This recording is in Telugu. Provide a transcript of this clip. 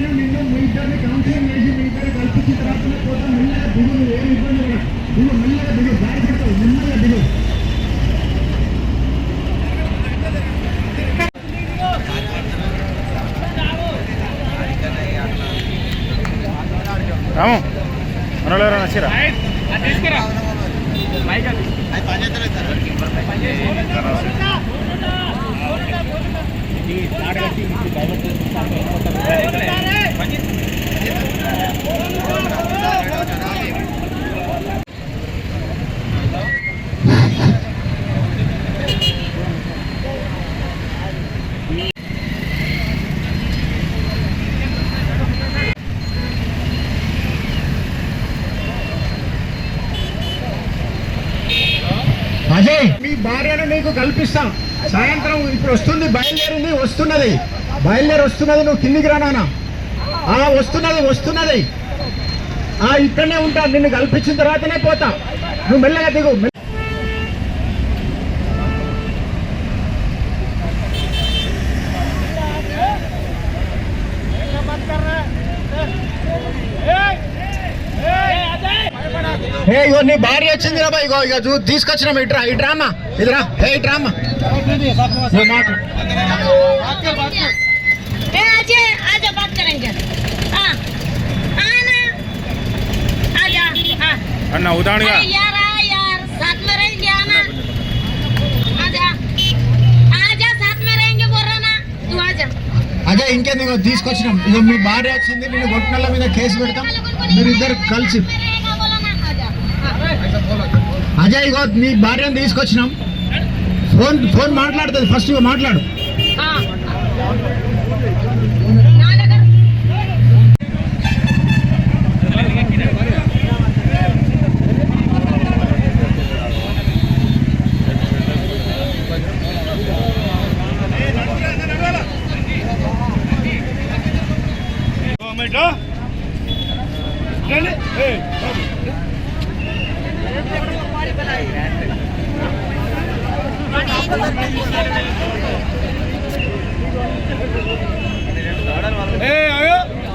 నిన్ను మీ ఇద్దరిని కౌన్సిలింగ్ చేసి మీ ఇద్దరు కల్పించిన తర్వాత పోతాం. మెల్లగా దిగు, నువ్వు ఏమి ఇబ్బంది కూడా దిగు, మెల్లగా దిగు, దారి పడతావు, నెమ్మదిగా దిగు. రాము మనలో నచ్చిరా అజయ్, మీ భార్యను నీకు కల్పిస్తాం. సాయంత్రం ఇప్పుడు వస్తుంది, బయలుదేరింది, వస్తున్నది, బయలుదేరి వస్తున్నది. నువ్వు కిందికి రానా? వస్తున్నది. ఇక్కడనే ఉంటా. నిన్ను కల్పించిన తర్వాతనే పోతా. నువ్వు మెల్లగా దిగు. ఇగో నీ భార్య వచ్చింది రా. ఇగో ఇక తీసుకొచ్చినాం. ఇట్రామా ఇదిరా. ఇట్రామా అన్న ఉదాహరణగా అదే ఇంకేంది. ఇగో తీసుకొచ్చినాం. ఇగో మీ భార్య వచ్చింది, నేను కొట్టినల మీద కేసు పెడతాం. మీరిద్దరు కలిసి. అజయ్, ఇగో నీ భార్యను తీసుకొచ్చినాం. ఫోన్ మాట్లాడుతుంది. ఫస్ట్ ఇగో మాట్లాడు.